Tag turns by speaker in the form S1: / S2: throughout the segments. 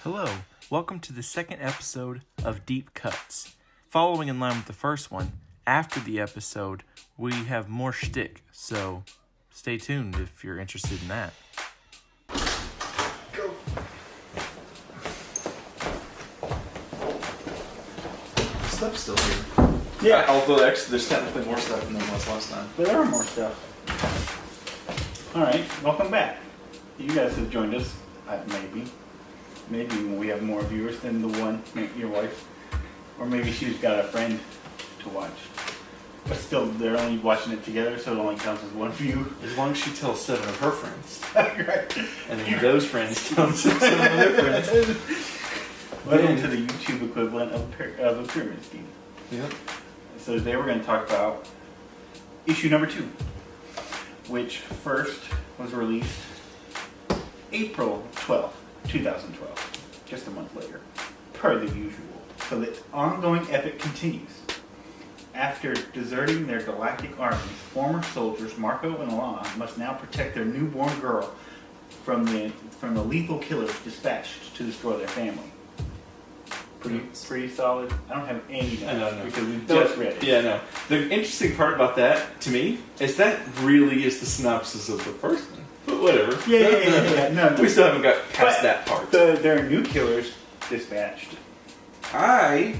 S1: Hello, welcome to the second episode of Deep Cuts. Following in line with the first one, after the episode, we have more shtick, so stay tuned if you're interested in that.
S2: Go. Stuff's still here.
S3: Yeah, although actually there's technically more stuff than there was last time.
S2: There are more stuff. Alright, welcome back. You guys have joined us, maybe when we have more viewers than the one, your wife. Or maybe she's got a friend to watch. But still, they're only watching it together, so it only counts as one view.
S3: As long as she tells 7 of her friends.
S2: Right.
S3: And then those friends tell 7 of their friends.
S2: Welcome to the YouTube equivalent of a pyramid scheme.
S3: Yep.
S2: So today we're going to talk about issue number 2, which first was released April 12th, 2012, just a month later, per the usual. So the ongoing epic continues. After deserting their galactic armies, former soldiers Marco and Alana must now protect their newborn girl from the lethal killers dispatched to destroy their family. Pretty solid. I don't have any notes because we just read it.
S3: Yeah, no. The interesting part about that, to me, is that really is the synopsis of the first one. But whatever.
S2: Yeah. No,
S3: we still haven't got past that part.
S2: There are new killers dispatched.
S3: I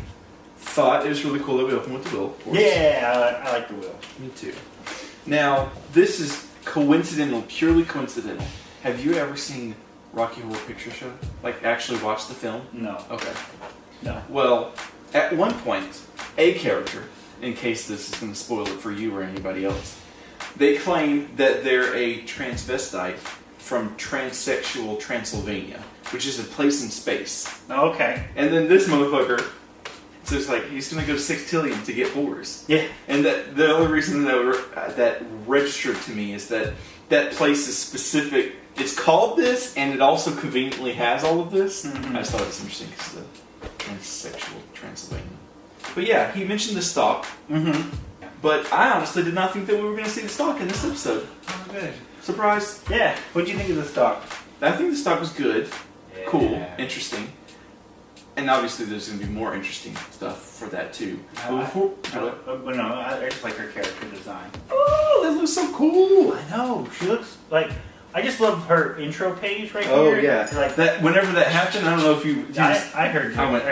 S3: thought it was really cool that we opened with the will, of course.
S2: Yeah, I like the will.
S3: Me too. Now, this is coincidental, purely coincidental. Have you ever seen Rocky Horror Picture Show? Like, actually watched the film?
S2: No.
S3: Okay.
S2: No.
S3: Well, at one point, a character, in case this is going to spoil it for you or anybody else, they claim that they're a transvestite from transsexual Transylvania, which is a place in space.
S2: Okay.
S3: And then this motherfucker, so it's like he's going to go to Sextillion to get whores.
S2: Yeah.
S3: And that the only reason that registered to me is that place is specific. It's called this, and it also conveniently has all of this.
S2: Mm-hmm.
S3: I just thought it was interesting because of the transsexual Transylvania. But yeah, he mentioned the stock.
S2: Mm-hmm.
S3: But I honestly did not think that we were going to see the stock in this episode.
S2: Oh, good.
S3: Surprise.
S2: Yeah. What'd you think of the stock?
S3: I think the stock was good, cool,
S2: Yeah.
S3: interesting. And obviously there's going to be more interesting stuff for that too.
S2: I just like her character design.
S3: Oh, that looks so cool.
S2: I know. She looks like... I just love her intro page right here.
S3: Oh yeah,
S2: Like
S3: that. Whenever that happened, I don't know if you.
S2: I heard you.
S3: I went.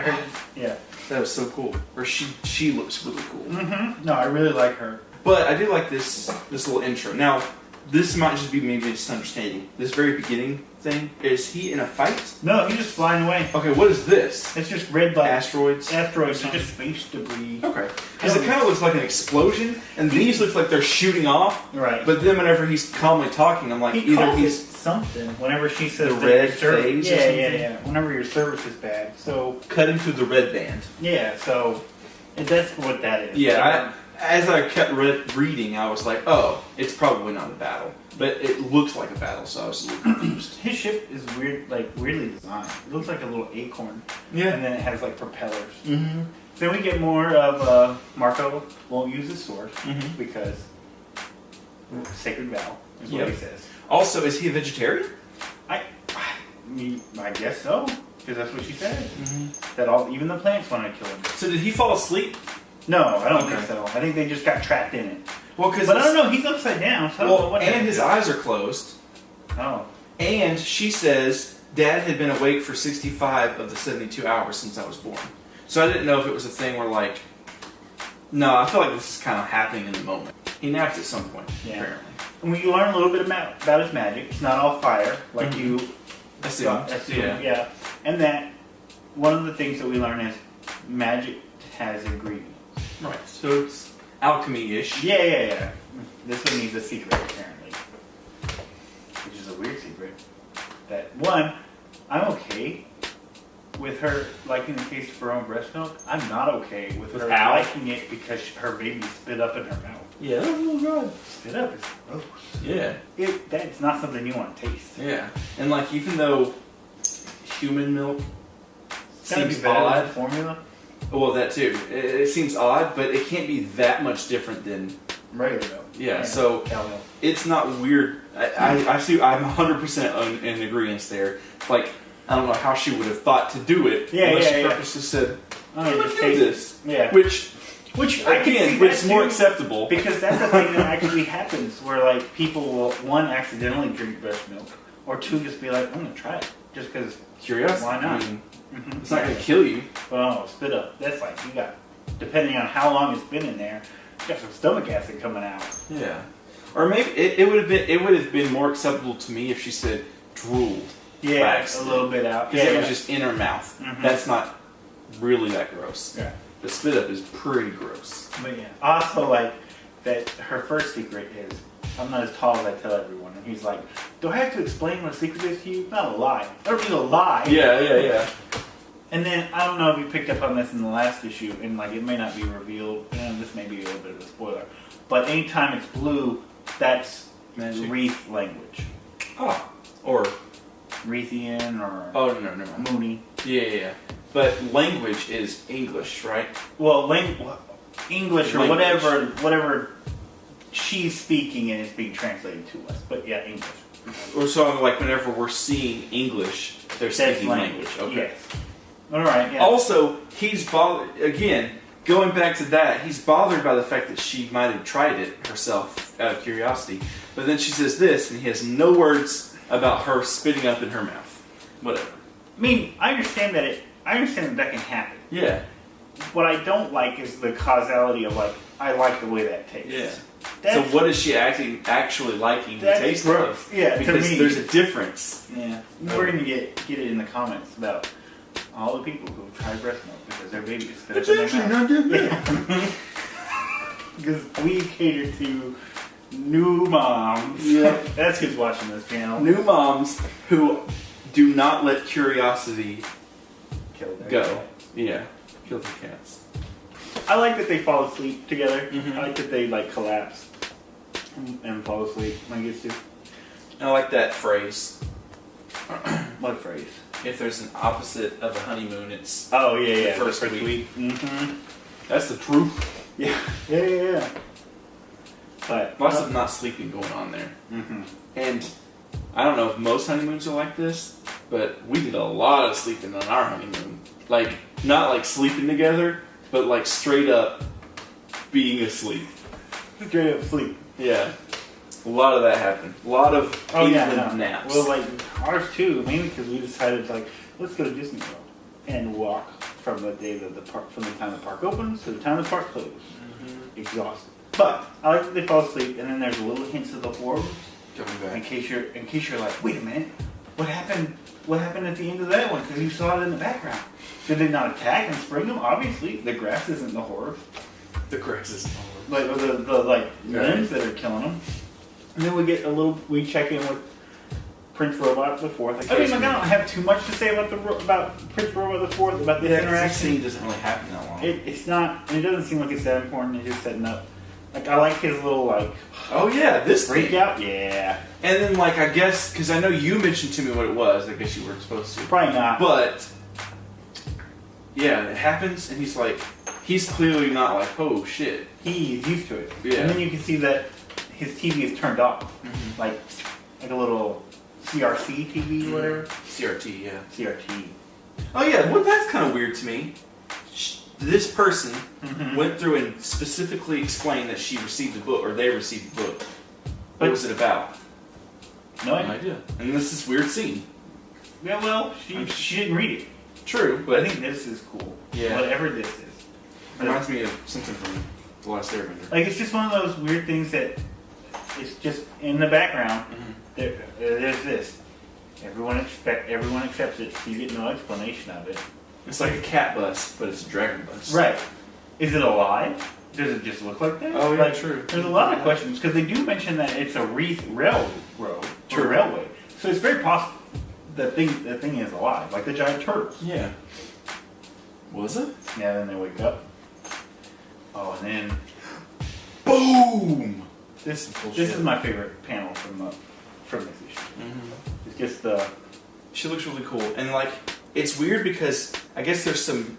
S2: Yeah.
S3: That was so cool. Or she looks really cool.
S2: Mm-hmm. No, I really like her.
S3: But I do like this little intro. Now, this might just be maybe just understanding. This very beginning thing, is he in a fight?
S2: No, he's just flying away.
S3: Okay, what is this?
S2: It's just red like
S3: Asteroids?
S2: Asteroids are just space debris.
S3: Okay. Because it kind of looks like an explosion, and these look like they're shooting off.
S2: Right.
S3: But then whenever he's calmly talking, I'm like, either he's
S2: something. Whenever she says
S3: the
S2: that
S3: red
S2: your service,
S3: phase or
S2: yeah. Whenever your service is bad, so
S3: cutting through the red band.
S2: yeah, so that's what that is.
S3: Yeah. As I kept reading, I was like, oh, it's probably not a battle. But it looks like a battle, so I was a little confused.
S2: His ship is weird, like weirdly designed. It looks like a little acorn.
S3: Yeah.
S2: And then it has like propellers.
S3: Mm-hmm.
S2: Then we get more of Marco won't use his sword
S3: Mm-hmm.
S2: because sacred vow is what
S3: Yep.
S2: he says.
S3: Also, is he a vegetarian?
S2: I guess so, because that's what she said.
S3: Mm-hmm.
S2: That even the plants want to kill him.
S3: So did he fall asleep?
S2: No, I don't
S3: Okay.
S2: think so. I think they just got trapped in it.
S3: Well, because
S2: But I don't know. He's upside down. So I don't know what
S3: and his eyes are closed.
S2: Oh.
S3: And she says Dad had been awake for 65 of the 72 hours since I was born. So I didn't know if it was a thing where like, no, I feel like this is kind of happening in the moment. He napped at some point, apparently.
S2: And we learn a little bit about his magic. It's not all fire, like
S3: Mhm.
S2: you
S3: Assumed.
S2: yeah. And that one of the things that we learn is magic has ingredients.
S3: Right. So it's alchemy-ish.
S2: Yeah. This one needs a secret, apparently. Which is a weird secret. That, one, I'm okay with her liking the taste of her own breast milk. I'm not okay with her
S3: how?
S2: liking it because her baby spit up in her mouth.
S3: Yeah, that's real good.
S2: Spit up is gross.
S3: Yeah.
S2: That's not something you want to taste.
S3: Yeah. And like, even though human milk
S2: It's gotta be
S3: seems
S2: better than
S3: odd.
S2: formula.
S3: Well, that too. It seems odd, but it can't be that much different than
S2: Regular milk.
S3: Yeah, so
S2: cow milk.
S3: it's not weird. I see. I'm 100% in agreement there. Like I don't know how she would have thought to do it.
S2: Yeah,
S3: unless
S2: yeah,
S3: she
S2: yeah.
S3: purposely said,
S2: Oh,
S3: "I'm
S2: just
S3: gonna do
S2: take
S3: this."
S2: Yeah.
S3: Which
S2: I can
S3: again,
S2: see
S3: it's
S2: that
S3: more
S2: too,
S3: acceptable.
S2: because that's the thing that actually happens, where like people will, one, accidentally drink breast milk, or two, just be like, I'm gonna try it just because.
S3: Curiosity.
S2: Why not?
S3: I mean,
S2: Mm-hmm.
S3: it's not gonna kill you.
S2: Oh, spit up. That's like you got, depending on how long it's been in there, you got some stomach acid coming out.
S3: Yeah. Or maybe it would have been more acceptable to me if she said drooled.
S2: Yeah,
S3: by
S2: a
S3: accident.
S2: little bit out.
S3: Because
S2: Yeah,
S3: it was just in her mouth.
S2: Mhm.
S3: That's not really that gross.
S2: Yeah.
S3: The spit up is pretty gross.
S2: But yeah, also like that. Her first secret is I'm not as tall as I tell everyone. And he's like, do I have to explain what a secret is to you? Not a lie. I don't mean a lie.
S3: Yeah.
S2: And then I don't know if you picked up on this in the last issue, and like it may not be revealed. This may be a little bit of a spoiler. But anytime it's blue, that's
S3: Magic.
S2: Reef language.
S3: Oh. Or
S2: Reithian or
S3: no.
S2: Mooney.
S3: Yeah. But language is English, right?
S2: Well, English or
S3: Language.
S2: whatever she's speaking and it's being translated to us. But yeah, English.
S3: Or so like whenever we're seeing English, they're
S2: That's
S3: speaking language. Okay.
S2: Yes. All right. Yeah.
S3: Also, he's bothered again. Going back to that, he's bothered by the fact that she might have tried it herself out of curiosity. But then she says this, and he has no words about her spitting up in her mouth. Whatever.
S2: I mean, I understand that can happen.
S3: Yeah.
S2: What I don't like is the causality of like, I like the way that tastes.
S3: Yeah.
S2: That's,
S3: So what is she actually liking the
S2: that's
S3: taste
S2: gross.
S3: of?
S2: Yeah, to
S3: Because
S2: me.
S3: there's a difference.
S2: Yeah. We're gonna get it in the comments about all the people who try breast milk because their baby is spit up in their mouth. Because we cater to new moms.
S3: Yeah.
S2: That's who's watching this channel.
S3: New moms who do not let curiosity
S2: Kill their
S3: go.
S2: cats.
S3: Yeah. Kill the cats.
S2: I like that they fall asleep together.
S3: Mhm.
S2: I like that they like collapse and fall asleep when it gets to.
S3: I like that phrase.
S2: What phrase?
S3: If there's an opposite of a honeymoon, it's
S2: Oh yeah, yeah.
S3: first
S2: the
S3: week.
S2: Mm-hmm.
S3: that's the truth.
S2: Yeah. But
S3: Lots of not sleeping going on there.
S2: Mm-hmm.
S3: And I don't know if most honeymoons are like this, but we did a lot of sleeping on our honeymoon. Like, not like sleeping together, but like straight up being asleep.
S2: Straight up sleep.
S3: Yeah. A lot of that happened. A lot of naps.
S2: Well, like ours too, mainly because we decided like let's go to Disney World and walk from the day that the park, from the time the park opens to the time the park closes.
S3: Mm-hmm.
S2: Exhausted. But I like that they fall asleep, and then there's little hints of the horror
S3: Coming
S2: in
S3: back.
S2: case you're like, wait a minute, what happened? What happened at the end of that one? Because you saw it in the background. Did they not attack and spring them? Obviously, the grass isn't the horror.
S3: The grass is
S2: Like the limbs that are killing them. And then we check in with Prince Robot the Fourth. I don't have too much to say about Prince Robot the Fourth, about this
S3: This
S2: interaction.
S3: scene doesn't really happen that long.
S2: It's not. It doesn't seem like it's that important. It's just setting up. Like I like his little
S3: oh yeah, this
S2: freak
S3: thing.
S2: out. Yeah,
S3: And then like I guess because I know you mentioned to me what it was. I guess you weren't supposed to.
S2: probably not.
S3: But yeah, it happens, and he's clearly not like, oh shit.
S2: He's used to it.
S3: Yeah.
S2: And then you can see that his TV is turned off,
S3: Mm-hmm.
S2: like a little CRC TV, whatever.
S3: CRT, yeah.
S2: CRT.
S3: Oh yeah, well that's kind of weird to me. This person
S2: Mhm.
S3: went through and specifically explained that she received a book, or they received a book. What
S2: But-
S3: was it about?
S2: No idea.
S3: And this is weird scene.
S2: Yeah, well, she didn't read it.
S3: True,
S2: But I
S3: but
S2: think this is cool.
S3: Yeah.
S2: Whatever this is.
S3: reminds me of something from The Last Airbender.
S2: Like, it's just one of those weird things that it's just in the background. There's this. Everyone accepts it. So you get no explanation of it.
S3: It's like a cat bus, but it's a dragon bus.
S2: Right. Is it alive? Does it just look like that?
S3: Oh, yeah,
S2: Like,
S3: true.
S2: There's a lot of questions because they do mention that it's a wreath railroad or
S3: True.
S2: railway. So it's very possible that thing is alive, like the giant turtles.
S3: Yeah. Was it?
S2: Yeah. Then they wake up. Oh, and then
S3: Boom!
S2: this
S3: bullshit.
S2: is my favorite panel from this issue.
S3: Mm-hmm.
S2: It's just the
S3: She looks really cool, and like it's weird because I guess there's some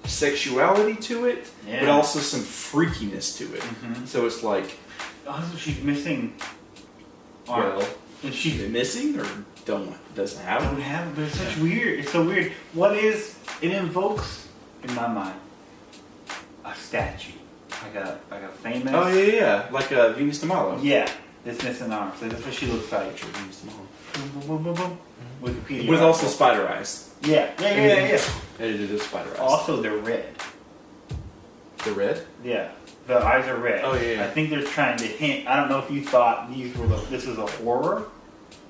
S3: sexuality to it,
S2: Yeah.
S3: but also some freakiness to it.
S2: Mhm.
S3: So it's like,
S2: oh, so she's missing.
S3: well,
S2: and
S3: she's
S2: she's
S3: missing or doesn't have
S2: Don't
S3: them.
S2: have it, but it's such weird. It's so weird. What is it invokes in my mind? A statue, like a famous.
S3: Oh yeah, like Venus de Milo.
S2: Yeah, it's missing arms. So that's what she looks like.
S3: Venus de Milo.
S2: Boom, boom, boom, boom, boom. Wikipedia.
S3: With also spider eyes.
S2: Yeah.
S3: They did the spider eyes.
S2: Also, they're red.
S3: The red?
S2: Yeah, the eyes are red.
S3: Oh, yeah.
S2: I think they're trying to hint. I don't know if you thought this was a horror.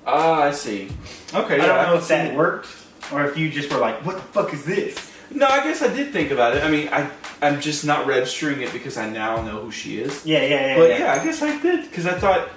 S3: Ah, I see. Okay,
S2: I don't know
S3: can
S2: if
S3: see
S2: that
S3: it.
S2: worked, or if you just were like, "What the fuck is this?"
S3: No, I guess I did think about it. I mean, I'm just not registering it because I now know who she is.
S2: Yeah.
S3: But yeah, I guess I did because I thought.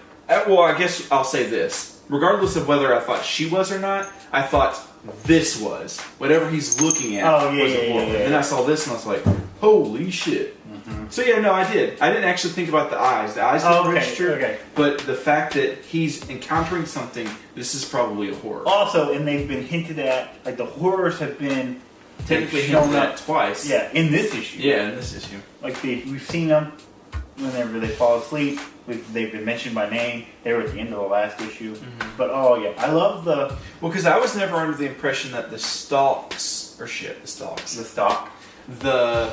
S3: Well, I guess I'll say this: regardless of whether I thought she was or not, I thought this was whatever he's looking at.
S2: Oh, yeah,
S3: was a
S2: yeah,
S3: horror.
S2: yeah.
S3: Then I saw this and I was like, "Holy shit!"
S2: Mm-hmm.
S3: So yeah, no, I did. I didn't actually think about the eyes. The eyes didn't register.
S2: Okay.
S3: But the fact that he's encountering something, this is probably a horror.
S2: Also, and they've been hinted at. Like the horrors have been
S3: Technically
S2: shown
S3: hinted
S2: up.
S3: at twice.
S2: Yeah, in this issue.
S3: Yeah, in this issue.
S2: Like we've seen them whenever they fall asleep. They've been mentioned by name. They were at the end of the last issue.
S3: Mm-hmm.
S2: But oh yeah, I love the
S3: Well, because I was never under the impression that the stalks,
S2: the stock.
S3: the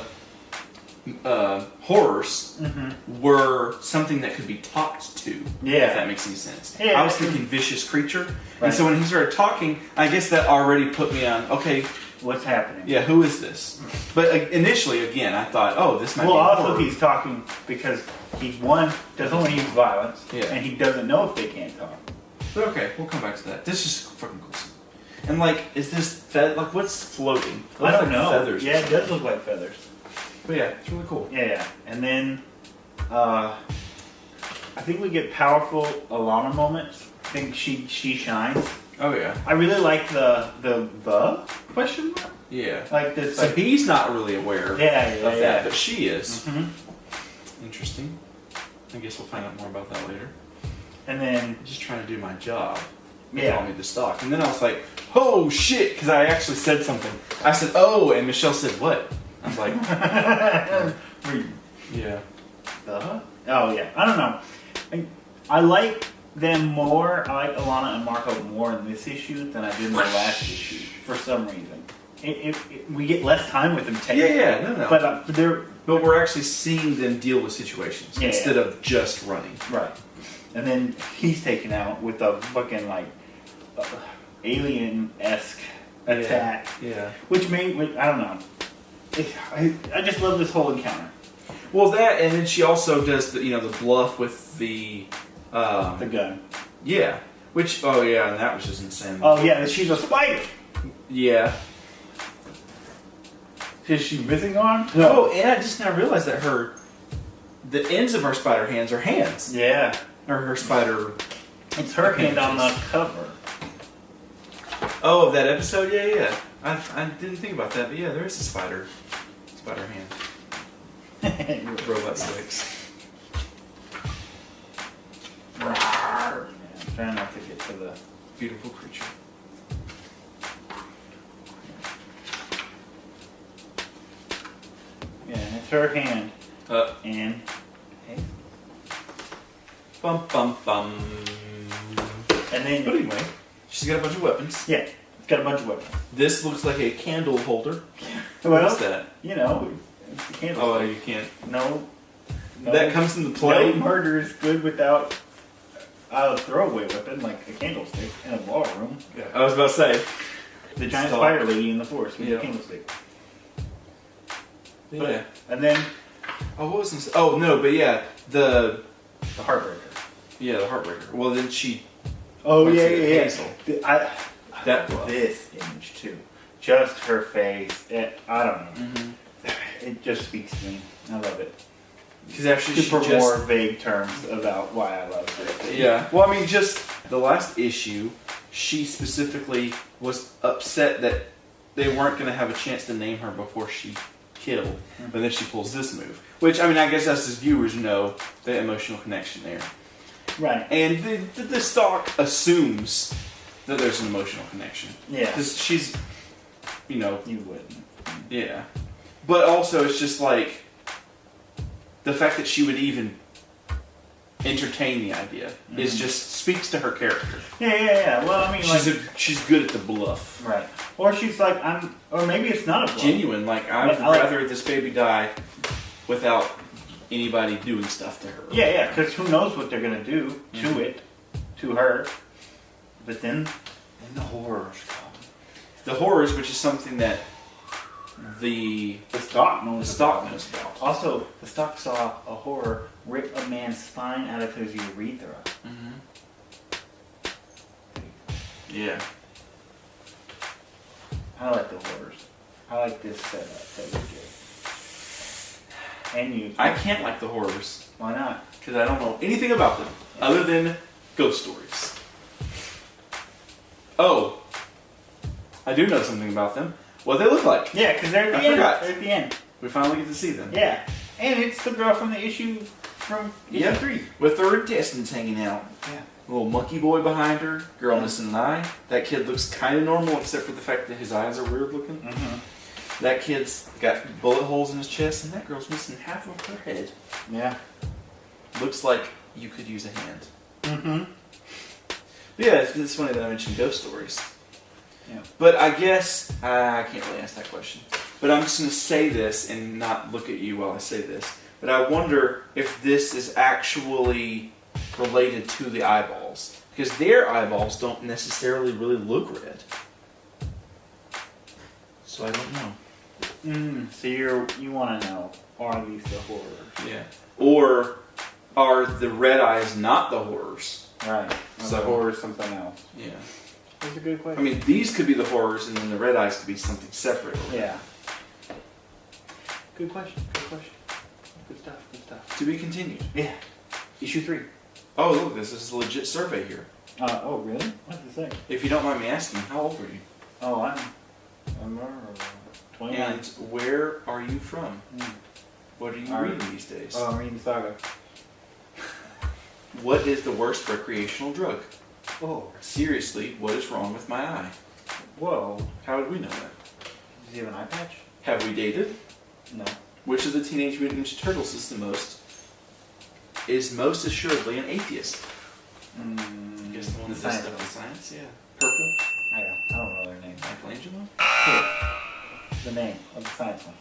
S3: horrors
S2: Mm-hmm.
S3: were something that could be talked to.
S2: Yeah.
S3: If that makes any sense.
S2: Yeah,
S3: I was
S2: it-
S3: thinking vicious creature.
S2: Right.
S3: And so when he started talking, I guess that already put me on, okay,
S2: What's happening?
S3: yeah, who is this? But initially, again, I thought, oh, this might
S2: Well,
S3: be a
S2: also
S3: horror.
S2: he's talking because he doesn't want to use violence,
S3: Yeah.
S2: and he doesn't know if they can't talk.
S3: But okay, we'll come back to that. This is fucking cool. And like, is this like what's floating? It
S2: I
S3: looks
S2: don't
S3: like
S2: know.
S3: Feathers.
S2: Yeah, it does look like feathers.
S3: But yeah, it's really cool.
S2: Yeah, and then I think we get powerful Alana moments. I think she shines.
S3: Oh yeah.
S2: I really like the question mark.
S3: Yeah.
S2: Like this.
S3: So
S2: Like,
S3: he's not really aware
S2: yeah,
S3: of
S2: yeah.
S3: that, but she is.
S2: Mhm.
S3: Interesting. I guess we'll find out more about that later.
S2: And then
S3: I'm just trying to do my job. They
S2: Yeah.
S3: call me the stock. And then I was like, oh shit, because I actually said something. I said, oh, and Michelle said, what? I was like, yeah.
S2: Oh yeah, I don't know. I like them more. I like Alana and Marco more in this issue than I did in the last issue for some reason. We get less time with them technically.
S3: Yeah, no.
S2: But they're
S3: But we're actually seeing them deal with situations
S2: Yeah,
S3: instead of just running.
S2: right. And then he's taken out with a fucking like alien-esque attack,
S3: Yeah.
S2: which I don't know. I just love this whole encounter.
S3: Well, that, and then she also does the bluff with the
S2: The gun.
S3: yeah, which and that was just insane.
S2: Oh yeah, she's a spider.
S3: Yeah.
S2: Is she missing arms?
S3: Oh, and I just now realized that the ends of her spider hands are hands,
S2: Yeah.
S3: or her spider.
S2: It's her hand on the cover.
S3: Oh, of that episode, yeah. I didn't think about that, but yeah, there is a spider hand, robot sticks.
S2: Yeah, I'm trying not to get to the.
S3: Beautiful creature.
S2: Yeah, it's her hand. And.
S3: Bum bum bum.
S2: And then.
S3: But anyway, she's got a bunch of weapons.
S2: Yeah, it's got a bunch of weapons.
S3: This looks like a candle holder.
S2: Well,
S3: What is that?
S2: You know, it's a candlestick.
S3: Oh, you can't.
S2: No.
S3: That comes into play.
S2: No murder is good without a throwaway weapon like a candlestick in a ballroom.
S3: Yeah, I was about to say.
S2: The giant
S3: Stop.
S2: spider lady in the forest with
S3: Yeah.
S2: a candlestick.
S3: Yeah.
S2: And then
S3: Oh, what was this? Oh no, but yeah, the
S2: the heartbreaker.
S3: heartbreaker. Well, then she.
S2: Oh
S3: Let's
S2: yeah,
S3: see,
S2: yeah,
S3: Hazel.
S2: yeah. I
S3: That
S2: love
S3: glove.
S2: this image too. Just her face. I don't know.
S3: Mm-hmm.
S2: It just speaks to me. I love it.
S3: Because actually,
S2: Super
S3: she just.
S2: more vague terms about why I love this.
S3: Yeah. Well, I mean, just the last issue, she specifically was upset that they weren't going to have a chance to name her before she killed. But then she pulls this move. Which, I mean, I guess us as viewers know the emotional connection there.
S2: Right.
S3: And the stock assumes that there's an emotional connection.
S2: Yeah.
S3: Because she's,
S2: You wouldn't.
S3: yeah. But also, it's just like the fact that she would even entertain the idea. It just speaks to her character.
S2: Yeah. Well, I mean,
S3: She's good at the bluff.
S2: right. Or she's like, or maybe it's not a bluff.
S3: Genuine. Like, I would rather this baby die without anybody doing stuff to her.
S2: Yeah, because who knows what they're going to do to her. But then the horrors come.
S3: The horrors, which is something that the
S2: stock knows
S3: about.
S2: Also, the stock saw a horror rip a man's spine out of his urethra.
S3: Yeah.
S2: I like the horrors. I like this setup that we did. And you.
S3: I can't like the horrors.
S2: Why not?
S3: Because I don't know anything about them other than ghost stories. Oh, I do know something about them. What they look like.
S2: Yeah, because they're at the end.
S3: Forgot.
S2: They're at the end.
S3: We finally get to see them.
S2: Yeah. And it's the girl from the issue from issue 3.
S3: With her intestines hanging out.
S2: Yeah.
S3: Little monkey boy behind her. Girl missing an eye. That kid looks kind of normal except for the fact that his eyes are weird looking. That kid's got bullet holes in his chest, and that girl's missing half of her head.
S2: Yeah.
S3: Looks like you could use a hand. But yeah, it's funny that I mentioned ghost stories.
S2: Yeah.
S3: But I guess I can't really answer that question. But I'm just going to say this and not look at you while I say this. But I wonder if this is actually related to the eyeballs. Because their eyeballs don't necessarily really look red. So I don't know.
S2: So you want to know, are these the horrors?
S3: Yeah. Or are the red eyes not the horrors?
S2: Right.
S3: So
S2: the horror is something else.
S3: Yeah.
S2: That's a good question.
S3: I mean, these could be the horrors, and then the red eyes could be something separate.
S2: Yeah. Good question. Good stuff.
S3: To be continued.
S2: Yeah. Issue 3.
S3: Oh, look, this is a legit survey here.
S2: Oh, really? What does it say?
S3: If you don't mind me asking, how old are you?
S2: Oh, I'm 29.
S3: And where are you from? What are you reading these days?
S2: Oh, I'm reading Saga.
S3: What is the worst recreational drug?
S2: Oh.
S3: Seriously, what is wrong with my eye?
S2: Whoa.
S3: How would we know that?
S2: Does he have an eye patch?
S3: Have we dated?
S2: No.
S3: Which of the Teenage Mutant Ninja Turtles is most assuredly an atheist? I guess the one that does stuff with science? Yeah. Purple?
S2: I don't know their name.
S3: Michelangelo?
S2: The name of the science one.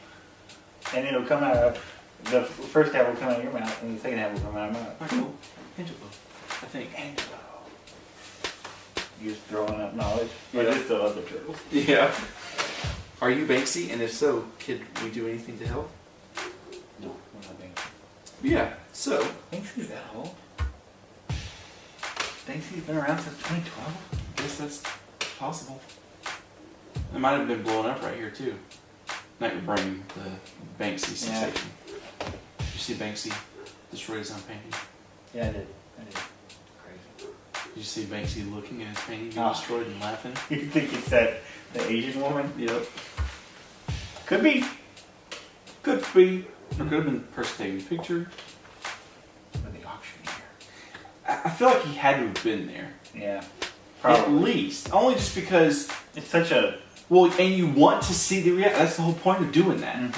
S2: And it'll come out of, the first half will come out of your mouth, and the second half will come out of my mouth.
S3: Michelangelo. I think.
S2: Angelo. You're just throwing up knowledge. Or just the other turtles.
S3: Yeah. Are you Banksy? And if so, could we do anything to help?
S2: No, we're not Banksy.
S3: Yeah, so.
S2: Banksy's that old? Banksy's been around since 2012?
S3: I guess that's possible. It might have been blowing up right here, too. Not your brain, the Banksy sensation. Did you see Banksy destroy his own painting?
S2: Yeah, I did. Crazy.
S3: Did you see Banksy looking at his painting being destroyed and laughing?
S2: You think it's the Asian woman?
S3: Yep.
S2: Could be.
S3: Could be. Or could have been the person taking the picture.
S2: Or the auctioneer.
S3: I feel like he had to have been there.
S2: Yeah.
S3: Probably. At least. Only just because...
S2: It's such a...
S3: Well, and you want to see the reaction. That's the whole point of doing that.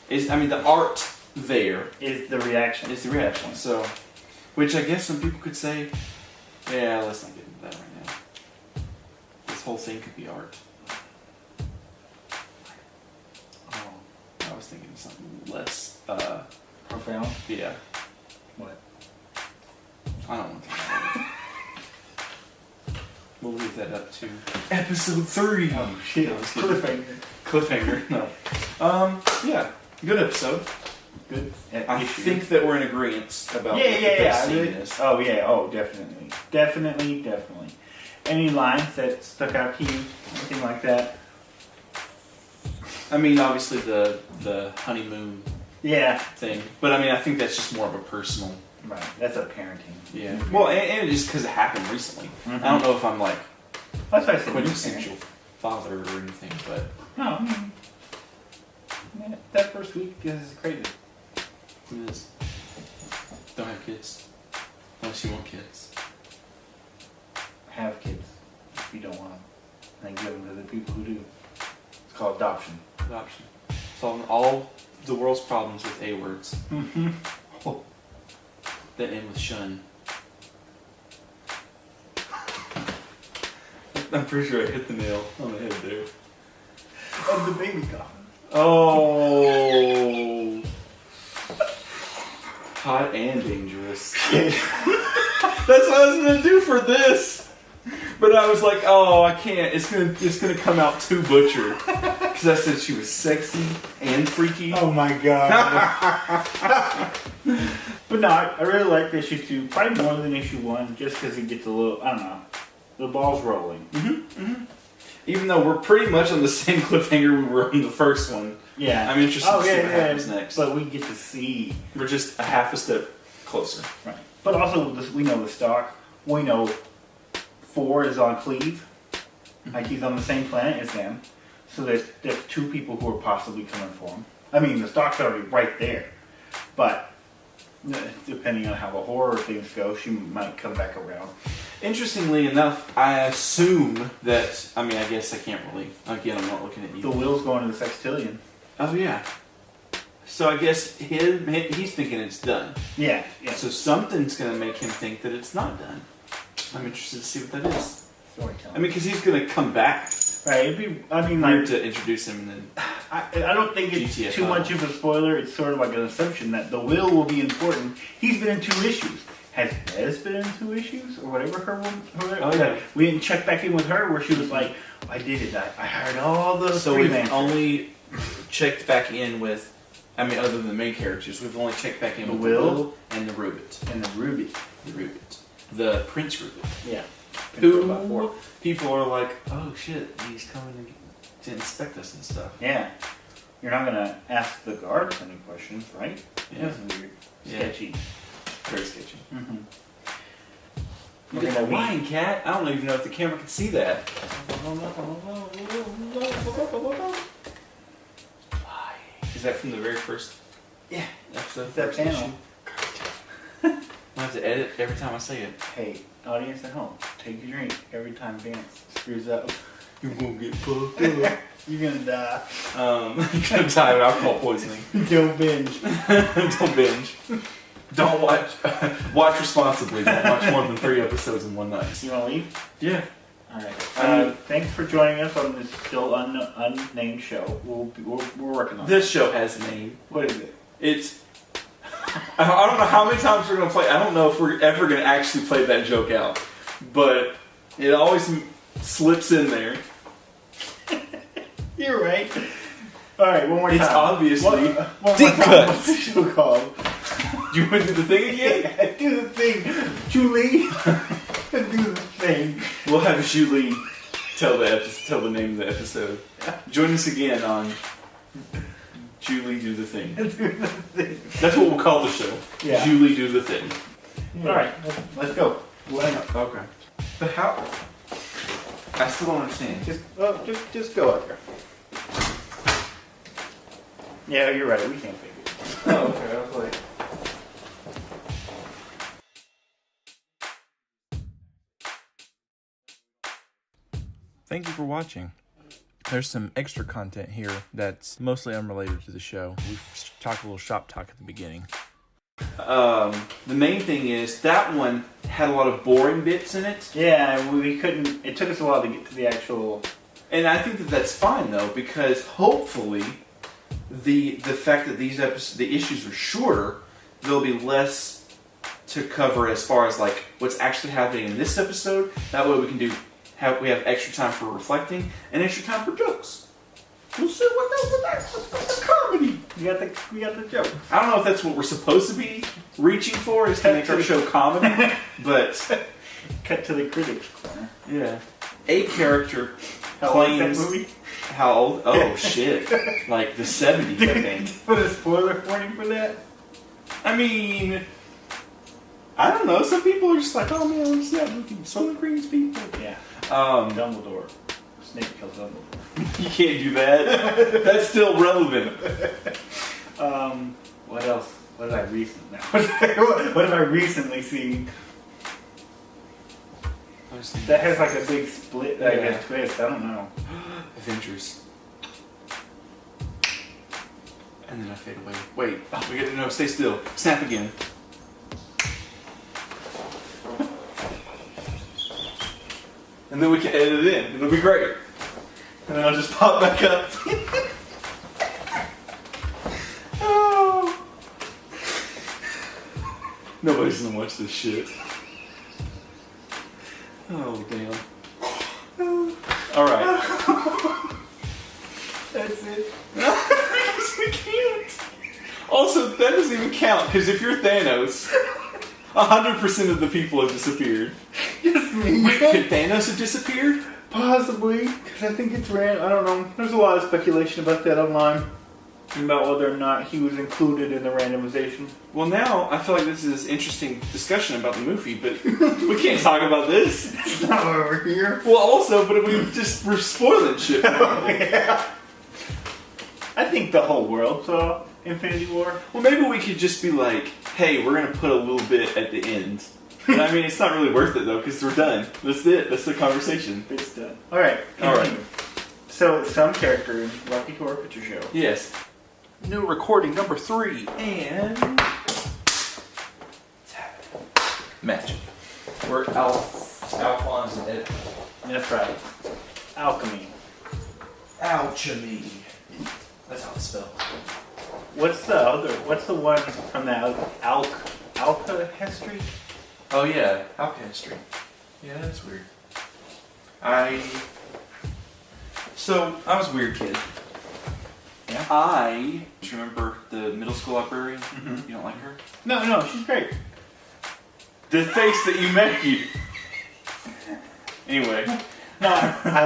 S3: The art there...
S2: Is the reaction.
S3: Is the reaction. So... Which I guess some people could say, yeah, let's not get into that right now. This whole thing could be art.
S2: Oh.
S3: I was thinking something less,
S2: profound?
S3: Yeah.
S2: What?
S3: I don't want to. We'll leave that up to episode 3.
S2: Oh shit, Cliffhanger.
S3: No. Yeah. Good episode.
S2: Good.
S3: I think that we're in agreement about
S2: Yeah.
S3: this.
S2: Oh yeah, definitely. Any lines that stuck out to you? Anything like that?
S3: I mean, obviously the honeymoon thing, but I mean, I think that's just more of a personal.
S2: Right. That's a parenting.
S3: Yeah. Well, and just because it happened recently, I don't know if I'm like
S2: that's why I said
S3: quintessential father or anything, but
S2: no. That first week is crazy.
S3: It is. Don't have kids. Unless you want kids.
S2: Have kids if you don't want them. And give them to the people who do. It's called adoption.
S3: Adoption. Solving all the world's problems with A words. That end with shun. I'm pretty sure I hit the nail on the head there.
S2: Of the baby coffin.
S3: Oh. Hot and dangerous. That's what I was gonna do for this. But I was like, oh, I can't. It's gonna come out too butcher. Because I said she was sexy and freaky.
S2: Oh my god. But no, I really like issue 2. Probably more than issue 1, just because it gets a little, I don't know, the ball's rolling.
S3: Even though we're pretty much on the same cliffhanger we were on the first one.
S2: Yeah.
S3: I'm interested to see what happens next.
S2: But we get to see.
S3: We're just a half a step closer.
S2: Right. But also, we know the stock. We know 4 is on Cleve. Like he's on the same planet as them. So there's 2 people who are possibly coming for him. I mean, the stock's already right there. But depending on how the horror things go, she might come back around.
S3: Interestingly enough, I assume that, I mean, I guess I can't really, again, I'm not looking at you.
S2: The Will's going to the Sextillion.
S3: Oh, yeah. So I guess he's thinking it's done.
S2: Yeah.
S3: So something's going to make him think that it's not done. I'm interested to see what that is.
S2: Storytelling.
S3: I mean, because he's going to come back.
S2: Right, it'd be, I mean,
S3: Weird
S2: like,
S3: to introduce him and then...
S2: I don't think it's
S3: GTFO.
S2: too much of a spoiler. It's sort of like an assumption that the Will be important. He's been in 2 issues. Has Bez been in 2 issues? Or whatever her one...
S3: Oh, yeah.
S2: We didn't check back in with her where she was like, I did it. I hired all the
S3: So we've
S2: freelancers.
S3: only checked back in with, I mean, other than the main characters, we've only checked back in
S2: The
S3: with
S2: Will?
S3: the Will and the Rubit.
S2: And the Ruby.
S3: The Rubit. The Prince Rubit.
S2: Yeah.
S3: Who people are like, oh shit, he's coming to inspect us and stuff.
S2: Yeah. You're not going to ask the guards any questions, right?
S3: Yeah.
S2: That's weird.
S3: Yeah.
S2: Sketchy.
S3: Very sketchy.
S2: Mm-hmm.
S3: Look at that lion cat. I don't even know if the camera can see that. Is that from the very first episode?
S2: That
S3: First
S2: panel.
S3: issue? I have to edit every time I say it.
S2: Hey, audience at home, take a drink every time Vance screws up.
S3: You're gonna get fucked up.
S2: You're gonna die.
S3: You're gonna die of alcohol poisoning.
S2: Don't binge.
S3: Don't binge. Don't watch. Watch responsibly. Don't watch more than 3 episodes in one night.
S2: You wanna leave?
S3: Yeah.
S2: Alright. Thanks for joining us on this still unnamed show. We're working on it.
S3: This show has a name.
S2: What is it?
S3: It's. I don't know how many times we're gonna play. I don't know if we're ever gonna actually play that joke out, but it always slips in there.
S2: You're right. Alright, one more time.
S3: It's obviously
S2: one more
S3: Deep
S2: time.
S3: Cuts.
S2: What's the show called?
S3: Do you want to do the thing again?
S2: Do the thing. Julie. Do the thing.
S3: We'll have Julie tell the name of the episode. Join us again on Julie Do the Thing.
S2: Do the thing.
S3: That's what we'll call the show.
S2: Yeah.
S3: Julie Do the Thing.
S2: Alright, let's go.
S3: Okay. But how? I still don't understand.
S2: Just go up there. Yeah, you're right. We can't figure it.
S3: Oh, okay. I was like.
S1: Thank you for watching. There's some extra content here that's mostly unrelated to the show. We've talked a little shop talk at the beginning.
S3: The main thing is that one had a lot of boring bits in it.
S2: Yeah, we couldn't. It took us a while to get to the actual.
S3: And I think that that's fine though, because hopefully the fact that the issues are shorter, there'll be less to cover as far as like what's actually happening in this episode. That way we can we have extra time for reflecting and extra time for jokes. We'll see what's the comedy.
S2: We got the joke.
S3: I don't know if that's what we're supposed to be reaching for, is to make our show comedy, but
S2: Cut to the critics corner.
S3: yeah. A character
S2: How old is
S3: claims
S2: that movie?
S3: how old? Oh shit! Like the 70s, I think.
S2: Put a spoiler warning for that.
S3: I mean, I don't know. Some people are just like, oh man, I want to see that movie. Soylent Green's people.
S2: Yeah.
S3: Um,
S2: Dumbledore. Snape kills Dumbledore.
S3: you can't do that. That's still relevant.
S2: What else? What did I recently? What have I recently seen that has like a big split, like
S3: Yeah.
S2: a twist? I don't know.
S3: Avengers. And then I fade away. Wait, we get to know. Stay still. Snap again. and then we can edit it in. It'll be great. And then I'll just pop back up. Oh. Nobody's gonna watch this shit. Oh, damn. Alright.
S2: That's it.
S3: We can't. Also, that doesn't even count, because if you're Thanos, 100% of the people have disappeared.
S2: Just me.
S3: Wait, could Thanos have disappeared?
S2: Possibly, because I think it's random. I don't know. There's a lot of speculation about that online. About whether or not he was included in the randomization.
S3: Well, now I feel like this is interesting discussion about the movie, but we can't talk about this.
S2: It's not over here.
S3: Well, also, but we're spoiling shit.
S2: Yeah. I think the whole world saw Infinity War.
S3: Well, maybe we could just be like, hey, we're going to put a little bit at the end. And I mean, it's not really worth it, though, because we're done. That's it. That's the conversation.
S2: It's done. Alright.
S3: Alright.
S2: So, some character in Rocky Horror Picture Show.
S3: Yes. New recording number 3. And... magic. We're Alphonse and Ed.
S2: That's right. Alchemy.
S3: Alchemy. That's how it's spelled.
S2: What's the one from the Alka history?
S3: Oh yeah, alchemy. Yeah, that's weird. So I was a weird kid.
S2: Yeah.
S3: Do you remember the middle school librarian?
S2: Mm-hmm.
S3: You don't like her?
S2: No, she's great.
S3: The face that you made. Anyway,
S2: No, I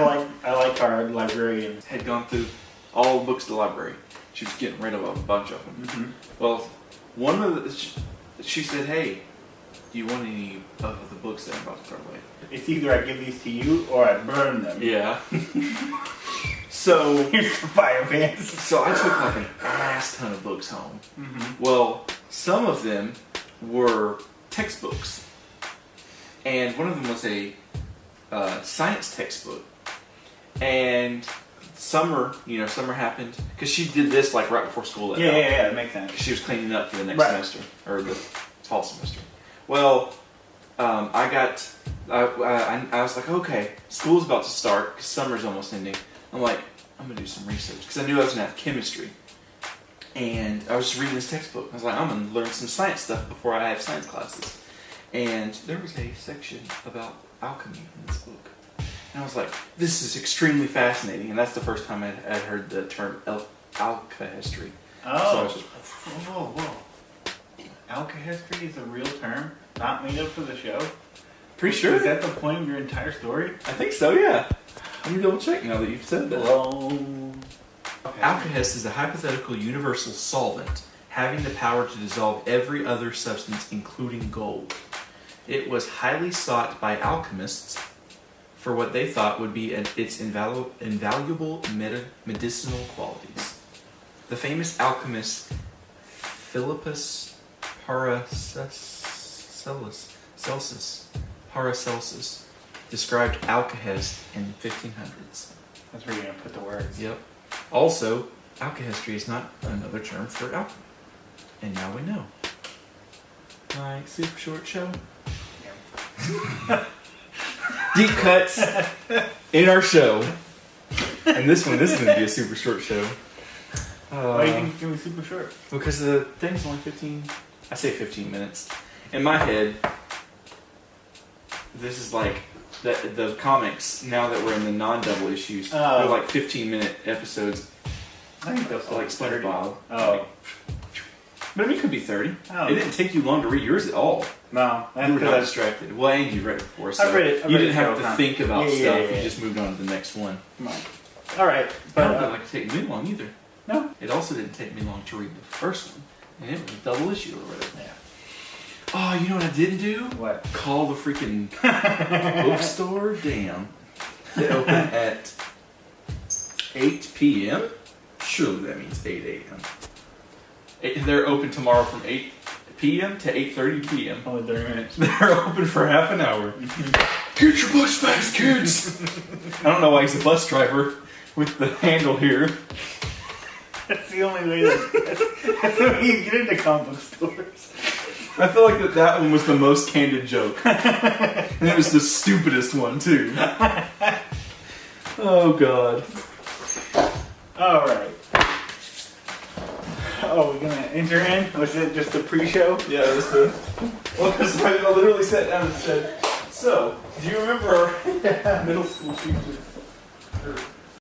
S2: like our librarian.
S3: had gone through all the books in the library. She was getting rid of a bunch of them.
S2: Mm-hmm.
S3: Well, one of the, she said, "Hey, do you want any of the books that I'm about to throw away?"
S2: It's either I give these to you or I burn them.
S3: Yeah. So
S2: Here's the fire pants.
S3: So I took like an ass ton of books home.
S2: Mm-hmm.
S3: Well, some of them were textbooks, and one of them was a science textbook. And summer happened because she did this like right before school.
S2: Yeah, that makes sense.
S3: She was cleaning up for the next
S2: Right.
S3: semester or the fall semester. Well, I was like, okay, school's about to start because summer's almost ending. I'm like, I'm gonna do some research because I knew I was gonna have chemistry, and I was just reading this textbook. I was like, I'm gonna learn some science stuff before I have science classes. And there was a section about alchemy in this book, and I was like, this is extremely fascinating. And that's the first time I'd heard the term alchemy.
S2: Oh.
S3: So I was just,
S2: Whoa. Alchemy is a real term, not made up for the show.
S3: pretty sure.
S2: Is that the point of your entire story?
S3: I think so. Yeah. Let me double check now that you've said that. Alkahest is a hypothetical universal solvent having the power to dissolve every other substance, including gold. It was highly sought by alchemists for what they thought would be its invaluable medicinal qualities. The famous alchemist Philippus Paracelsus described alkahest in 1500s.
S2: That's where you're going to put the words.
S3: Yep. Also, alkahestry is not another term for alchemy. And now we know. My super short show. Deep cuts in our show. And this is going to be a super short show.
S2: Why do you think it's going to be super short?
S3: Because the thing's only 15 minutes. In my head, this is like the comics, now that we're in the non-double issues, they're like 15-minute episodes.
S2: I think they'll
S3: Like SpongeBob.
S2: Oh.
S3: But I mean, it could be 30.
S2: Oh.
S3: It didn't take you long to read yours at all.
S2: No.
S3: You were not distracted. Well, and you read it before, so
S2: I've read it.
S3: you didn't have to think about stuff.
S2: Yeah.
S3: You just moved on to the next one.
S2: Come on. All right.
S3: But it
S2: But,
S3: didn't like take me long either.
S2: no.
S3: It also didn't take me long to read the first one. And it was a double issue or whatever.
S2: Yeah.
S3: Oh, you know what I didn't do?
S2: What?
S3: Call the freaking bookstore. Damn. They open at 8 p.m.? Surely that means 8 a.m. They're open tomorrow from 8 p.m. to 8:30 p.m.
S2: Only 30 minutes.
S3: They're open for half an hour. Get your bus fast, kids! I don't know why he's a bus driver with the handle here.
S2: That's the only way that's the way you get into comic book stores.
S3: I feel like that one was the most candid joke. And it was the stupidest one, too. Oh, God.
S2: Alright. Oh, we're gonna enter in? Was it just the pre-show?
S3: Yeah, it was the... Well, because I literally sat down and said, so, do you remember our middle school teacher?